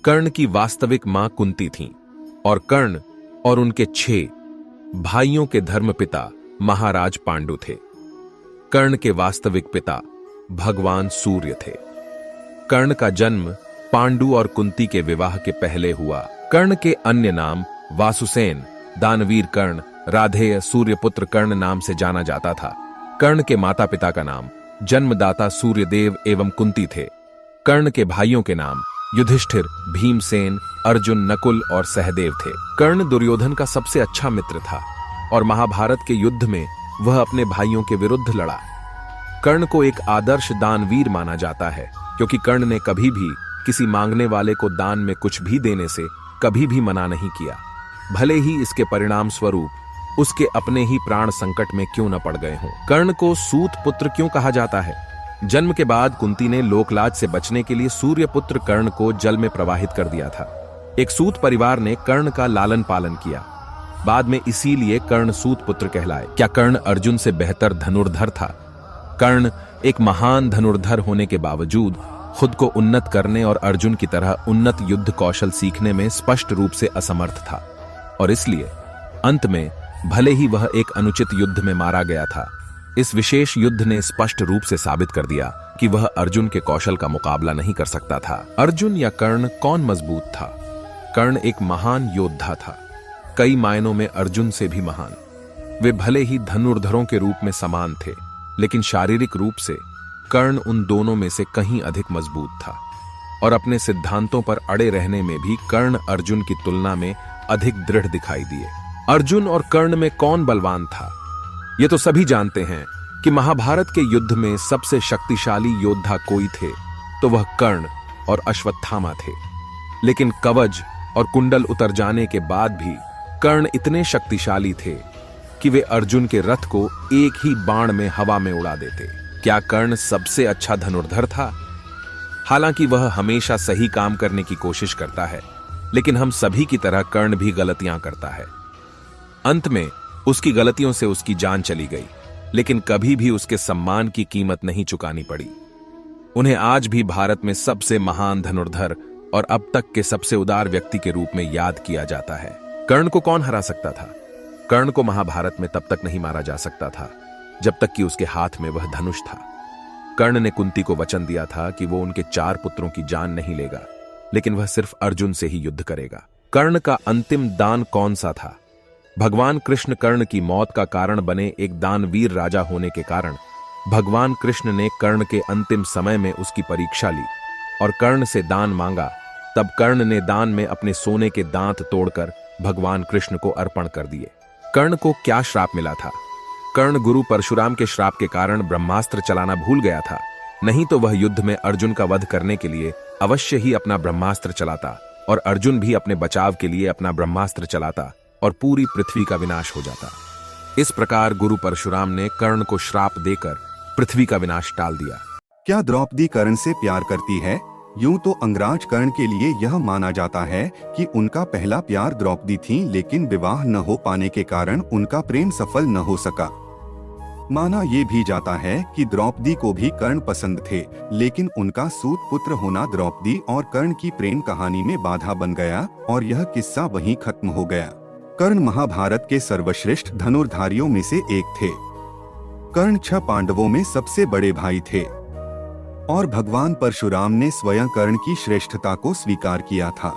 कर्ण की वास्तविक मां कुंती थीं और कर्ण और उनके 6 भाइयों के धर्मपिता महाराज पांडु थे। कर्ण के वास्तविक पिता भगवान सूर्य थे। कर्ण का जन्म पांडु और कुंती के विवाह के पहले हुआ। कर्ण के अन्य नाम वासुसेन, दानवीर कर्ण, राधेय, सूर्यपुत्र कर्ण नाम से जाना जाता था। कर्ण के माता पिता का नाम जन्मदाता सूर्यदेव एवं कुंती थे। कर्ण के भाइयों के नाम युधिष्ठिर, भीमसेन, अर्जुन, नकुल और सहदेव थे। कर्ण दुर्योधन का सबसे अच्छा मित्र था और महाभारत के युद्ध में वह अपने भाइयों के विरुद्ध लड़ा। कर्ण को एक आदर्श दानवीर माना जाता है क्योंकि कर्ण ने कभी भी किसी मांगने वाले को दान में कुछ भी देने से कभी भी मना नहीं किया, भले ही इसके परिणाम स्वरूप उसके अपने ही प्राण संकट में क्यों न पड़ गए हों। कर्ण को सूत पुत्र क्यों कहा जाता है? जन्म के बाद कुंती ने लोकलाज से बचने के लिए सूर्यपुत्र कर्ण को जल में प्रवाहित कर दिया था। एक सूत परिवार ने कर्ण का लालन पालन किया, बाद में इसीलिए कर्ण सूत पुत्र कहलाए। क्या कर्ण अर्जुन से बेहतर धनुर्धर था? कर्ण एक महान धनुर्धर होने के बावजूद खुद को उन्नत करने और अर्जुन की तरह उन्नत युद्ध कौशल सीखने में स्पष्ट रूप से असमर्थ था और इसलिए अंत में भले ही वह एक अनुचित युद्ध में मारा गया था, इस विशेष युद्ध ने स्पष्ट रूप से साबित कर दिया कि वह अर्जुन के कौशल का मुकाबला नहीं कर सकता था। अर्जुन या कर्ण कौन मजबूत था? कर्ण एक महान योद्धा था, कई मायनों में अर्जुन से भी महान। वे भले ही धनुर्धरों के रूप में समान थे, लेकिन शारीरिक रूप से कर्ण उन दोनों में से कहीं अधिक मजबूत था और अपने सिद्धांतों पर अड़े रहने में भी कर्ण अर्जुन की तुलना में अधिक दृढ़ दिखाई दिए। अर्जुन और कर्ण में कौन बलवान था? ये तो सभी जानते हैं कि महाभारत के युद्ध में सबसे शक्तिशाली योद्धा कोई थे तो वह कर्ण और अश्वत्थामा थे। लेकिन कवच और कुंडल उतर जाने के बाद भी कर्ण इतने शक्तिशाली थे कि वे अर्जुन के रथ को एक ही बाण में हवा में उड़ा देते। क्या कर्ण सबसे अच्छा धनुर्धर था? हालांकि वह हमेशा सही काम करने की कोशिश करता है, लेकिन हम सभी की तरह कर्ण भी गलतियां करता है। अंत में उसकी गलतियों से उसकी जान चली गई, लेकिन कभी भी उसके सम्मान की कीमत नहीं चुकानी पड़ी। उन्हें आज भी भारत में सबसे महान धनुर्धर और अब तक के सबसे उदार व्यक्ति के रूप में याद किया जाता है। कर्ण को कौन हरा सकता था? कर्ण को महाभारत में तब तक नहीं मारा जा सकता था जब तक कि उसके हाथ में वह धनुष था। कर्ण ने कुंती को वचन दिया था कि वो उनके 4 पुत्रों की जान नहीं लेगा, लेकिन वह सिर्फ अर्जुन से ही युद्ध करेगा। कर्ण का अंतिम दान कौन सा था? भगवान कृष्ण कर्ण की मौत का कारण बने एक दानवीर राजा होने के कारण भगवान कृष्ण ने कर्ण के अंतिम समय में उसकी परीक्षा ली और कर्ण से दान मांगा। तब कर्ण ने दान में अपने सोने के दांत तोड़कर भगवान कृष्ण को अर्पण कर दिए। कर्ण को क्या श्राप मिला था? कर्ण गुरु परशुराम के श्राप के कारण ब्रह्मास्त्र चलाना भूल गया था, नहीं तो वह युद्ध में अर्जुन का वध करने के लिए अवश्य ही अपना ब्रह्मास्त्र चलाता और अर्जुन भी अपने बचाव के लिए अपना ब्रह्मास्त्र चलाता और पूरी पृथ्वी का विनाश हो जाता। इस प्रकार गुरु परशुराम ने कर्ण को श्राप देकर पृथ्वी का विनाश टाल दिया। क्या द्रौपदी कर्ण से प्यार करती है? यूं तो अंगराज कर्ण के लिए यह माना जाता है कि उनका पहला प्यार द्रौपदी थी, लेकिन विवाह न हो पाने के कारण उनका प्रेम सफल न हो सका। माना ये भी जाता है कि द्रौपदी को भी कर्ण पसंद थे, लेकिन उनका सूत पुत्र होना द्रौपदी और कर्ण की प्रेम कहानी में बाधा बन गया और यह किस्सा वहीं खत्म हो गया। कर्ण महाभारत के सर्वश्रेष्ठ धनुर्धारियों में से एक थे। कर्ण 6 पांडवों में सबसे बड़े भाई थे और भगवान परशुराम ने स्वयं कर्ण की श्रेष्ठता को स्वीकार किया था।